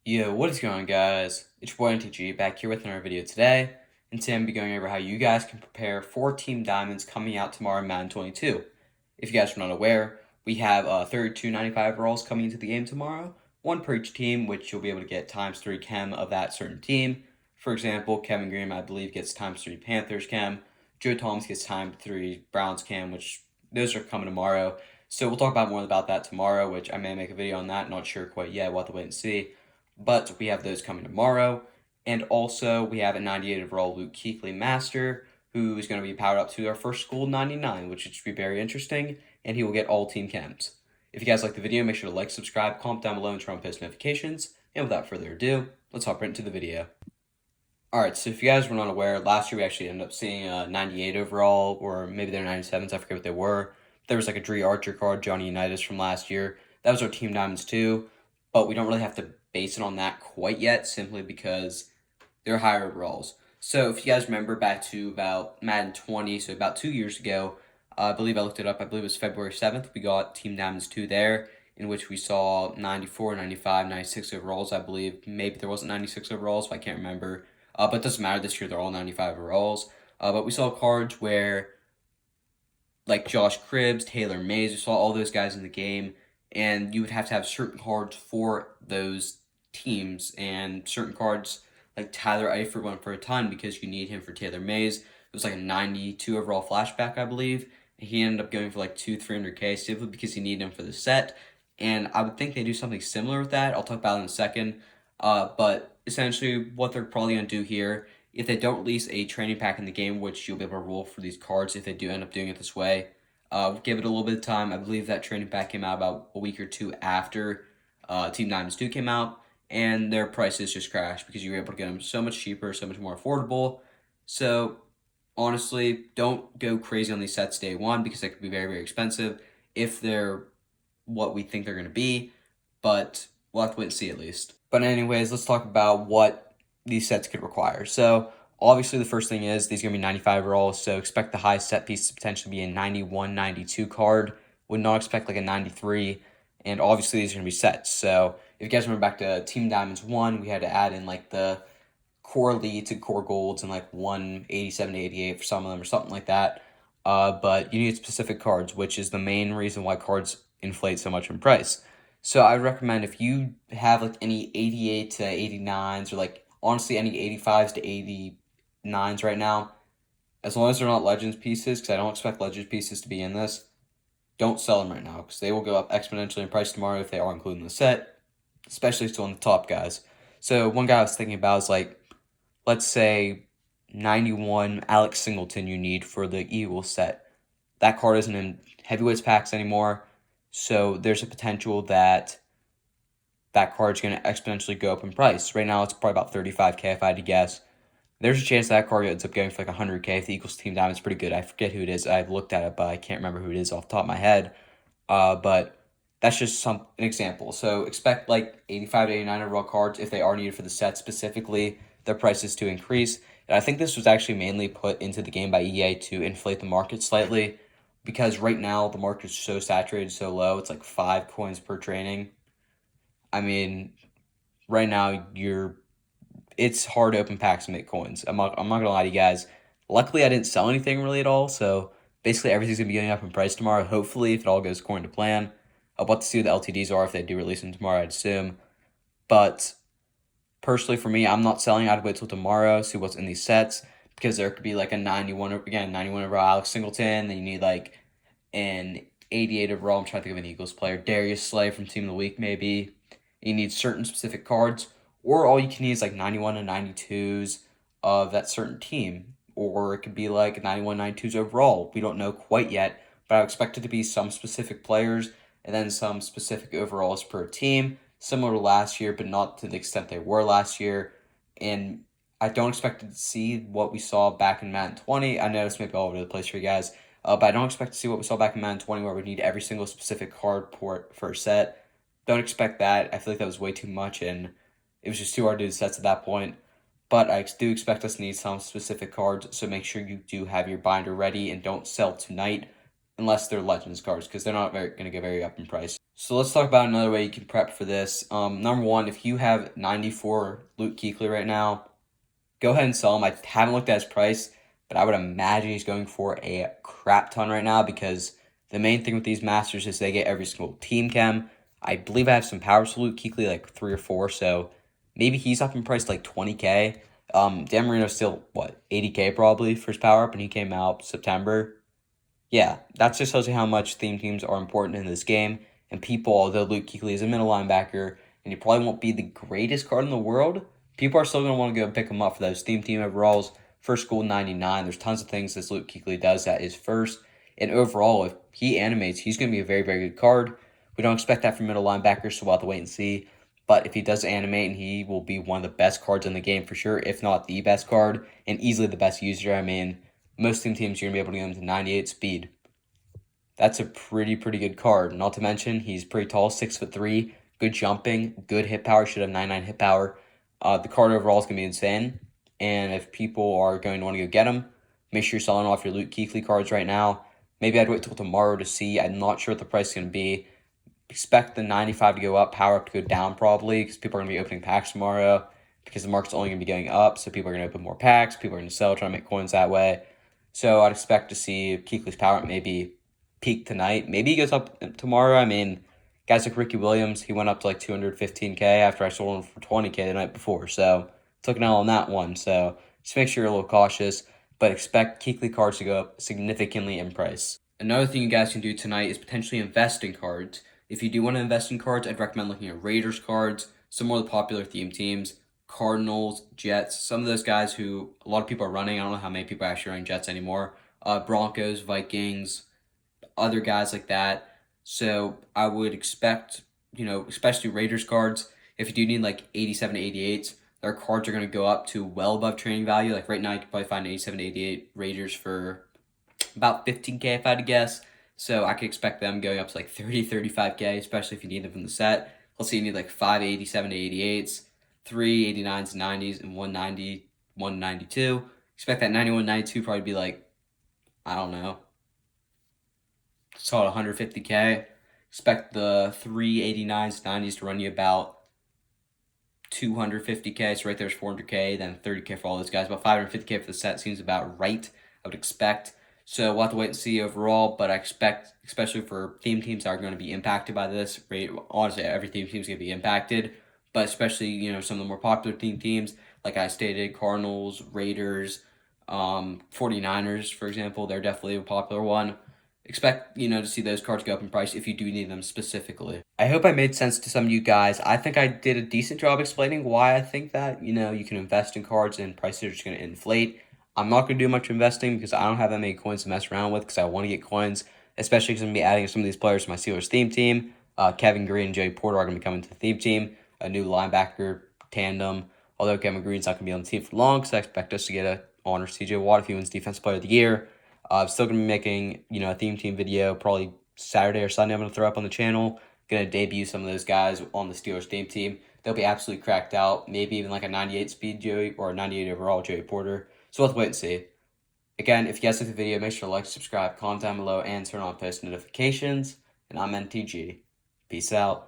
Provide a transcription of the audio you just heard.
Yo, what is going on, guys? It's your boy NTG back here with another video today, and today I'm going to be going over how you guys can prepare for Team Diamonds coming out tomorrow in Madden 22. If you guys are not aware, we have 32.95 rolls coming into the game tomorrow, one per each team, which you'll be able to get times 3 chem of that certain team. For example, Kevin Green, I believe, gets times 3 Panthers chem. Joe Thomas gets times 3 Browns chem, which those are coming tomorrow. So we'll talk about more about that tomorrow, which I may make a video on that. Not sure quite yet. We'll have to wait and see. But we have those coming tomorrow. And also, we have a 98 overall Luke Kuechly Master, who is going to be powered up to our first school 99, which should be very interesting, and he will get all team chems. If you guys like the video, make sure to like, subscribe, comment down below, and turn on post notifications. And without further ado, let's hop right into the video. Alright, so if you guys were not aware, last year we actually ended up seeing a 98 overall, or maybe they're 97s, I forget what they were. There was like a Dree Archer card, Johnny Unitas from last year. That was our Team Diamonds too, but we don't really have to base it on that quite yet, simply because they're higher overalls. So if you guys remember back to about Madden 20, so about 2 years ago, I believe I looked it up, I believe it was February 7th, we got Team Diamonds 2 there, in which we saw 94, 95, 96 overalls, I believe. Maybe there wasn't 96 overalls, but I can't remember. But it doesn't matter, this year they're all 95 overalls. But we saw cards where, like Josh Cribbs, Taylor Mays, we saw all those guys in the game, and you would have to have certain cards for those teams, and certain cards, like Tyler Eifert went for a ton because you need him for Taylor Mays. It was like a 92 overall flashback, I believe. He ended up going for like 300K simply because he needed him for the set, and I would think they do something similar with that. I'll talk about it in a second. But essentially, what they're probably going to do here, if they don't release a training pack in the game, which you'll be able to roll for these cards if they do end up doing it this way, give it a little bit of time. I believe that training pack came out about a week or two after Team Diamonds 2 came out, and their prices just crashed because you were able to get them so much cheaper, so much more affordable. So honestly, don't go crazy on these sets day one because they could be very, very expensive if they're what we think they're going to be, but we'll have to wait and see at least. But anyways, let's talk about what these sets could require. So obviously the first thing is these are going to be 95 overalls, so expect the high set piece to potentially be a 91, 92 card. Would not expect like a 93, and obviously these are going to be sets. So if you guys remember back to Team Diamonds 1, we had to add in like the core leads and core golds and like 187 to 88 for some of them or something like that. But you need specific cards, which is the main reason why cards inflate so much in price. So I would recommend if you have like any 88 to 89s or like honestly any 85s to 89s right now, as long as they're not Legends pieces, because I don't expect Legends pieces to be in this, don't sell them right now because they will go up exponentially in price tomorrow if they are included in the set, especially still in the top guys. So one guy I was thinking about is like, let's say 91 Alex Singleton you need for the Eagles set. That card isn't in heavyweights packs anymore, so there's a potential that that card's going to exponentially go up in price. Right now, it's probably about 35K if I had to guess. There's a chance that card ends up going for like 100K if the Eagles Team Diamond's pretty good. I forget who it is. I've looked at it, but I can't remember who it is off the top of my head. But that's just an example. So expect like 85 to 89 overall cards if they are needed for the set specifically, their prices to increase. And I think this was actually mainly put into the game by EA to inflate the market slightly, because right now the market is so saturated, so low. It's like 5 coins per training. I mean, right now it's hard to open packs and make coins. I'm not gonna lie to you guys. Luckily, I didn't sell anything really at all, so basically everything's gonna be going up in price tomorrow. Hopefully, if it all goes according to plan. I'll have to see what the LTDs are if they do release them tomorrow, I'd assume. But personally, for me, I'm not selling. I'd wait till tomorrow, see what's in these sets, because there could be like a 91 overall Alex Singleton. Then you need like an 88 overall. I'm trying to think of an Eagles player, Darius Slay from Team of the Week, maybe. You need certain specific cards, or all you can need is like 91 and 92s of that certain team, or it could be like 91, 92s overall. We don't know quite yet, but I expect it to be some specific players and then some specific overalls per team, similar to last year, but not to the extent they were last year. And I don't expect to see what we saw back in Madden 20. I know this may be all over the place for you guys, but I don't expect to see what we saw back in Madden 20 where we need every single specific card port for a set. Don't expect that. I feel like that was way too much, and it was just too hard to do the sets at that point. But I do expect us to need some specific cards, so make sure you do have your binder ready and don't sell tonight. unless they're Legends cards, because they're not going to get very up in price. So let's talk about another way you can prep for this. Number one, if you have 94 Luke Kuechly right now, go ahead and sell him. I haven't looked at his price, but I would imagine he's going for a crap ton right now, because the main thing with these Masters is they get every single team chem. I believe I have some powers for Luke Kuechly, like 3 or 4, so maybe he's up in price like 20K. Dan Marino's still, 80K probably for his power up, and he came out September. Yeah, that just tells you how much theme teams are important in this game. And people, although Luke Kuechly is a middle linebacker, and he probably won't be the greatest card in the world, people are still going to want to go pick him up for those theme team overalls. First School 99, there's tons of things this Luke Kuechly does that is first. And overall, if he animates, he's going to be a very, very good card. We don't expect that from middle linebackers, so we'll have to wait and see. But if he does animate, and he will be one of the best cards in the game for sure, if not the best card, and easily the best user. I mean, most teams you're going to be able to get him to 98 speed. That's a pretty good card. Not to mention, he's pretty tall, 6'3", good jumping, good hit power, should have 99 hit power. The card overall is going to be insane. And if people are going to want to go get him, make sure you're selling off your Luke Kuechly cards right now. Maybe I'd wait till tomorrow to see. I'm not sure what the price is going to be. Expect the 95 to go up, power up to go down probably, because people are going to be opening packs tomorrow, because the market's only going to be going up, so people are going to open more packs, people are going to sell, trying to make coins that way. So I'd expect to see Kuechly's power up maybe peak tonight. Maybe he goes up tomorrow. I mean, guys like Ricky Williams, he went up to like 215K after I sold him for 20K the night before, so took an L on that one. So just make sure you're a little cautious, but expect Kuechly cards to go up significantly in price. Another thing you guys can do tonight is potentially invest in cards. If you do want to invest in cards, I'd recommend looking at Raiders cards, some more of the popular theme teams, Cardinals, Jets, some of those guys who a lot of people are running. I don't know how many people are actually running Jets anymore. Broncos, Vikings, other guys like that. So I would expect, especially Raiders cards, if you do need like 87 to 88s, their cards are going to go up to well above trading value. Like right now, you can probably find 87 to 88 Raiders for about 15K if I had to guess. So I could expect them going up to like 30, 35K, especially if you need them from the set. Let's say you need like 587 to 88s, 389s, 90s, and 190, 192. Expect that 91, 92 probably be like, I don't know, it's called 150K. Expect the 389s, 90s to run you about 250K. So right there's 400K, then 30K for all those guys. About 550K for the set seems about right, I would expect. So we'll have to wait and see overall, but I expect, especially for theme teams that are going to be impacted by this, right? Honestly, every theme team is going to be impacted, but especially, some of the more popular theme teams, like I stated, Cardinals, Raiders, 49ers, for example, they're definitely a popular one. Expect, to see those cards go up in price if you do need them specifically. I hope I made sense to some of you guys. I think I did a decent job explaining why I think that, you can invest in cards and prices are just going to inflate. I'm not going to do much investing because I don't have that many coins to mess around with, because I want to get coins, especially because I'm going to be adding some of these players to my Steelers theme team. Kevin Green and Joey Porter are going to be coming to the theme team, a new linebacker tandem. Although Kevin Green's not going to be on the team for long, because I expect us to get an honor TJ Watt if he wins Defensive Player of the Year. I'm still going to be making, a theme team video probably Saturday or Sunday I'm going to throw up on the channel. Going to debut some of those guys on the Steelers theme team. They'll be absolutely cracked out. Maybe even like a 98 speed Joey or a 98 overall Joey Porter. So we'll have to wait and see. Again, if you guys like the video, make sure to like, subscribe, comment down below, and turn on post notifications. And I'm NTG. Peace out.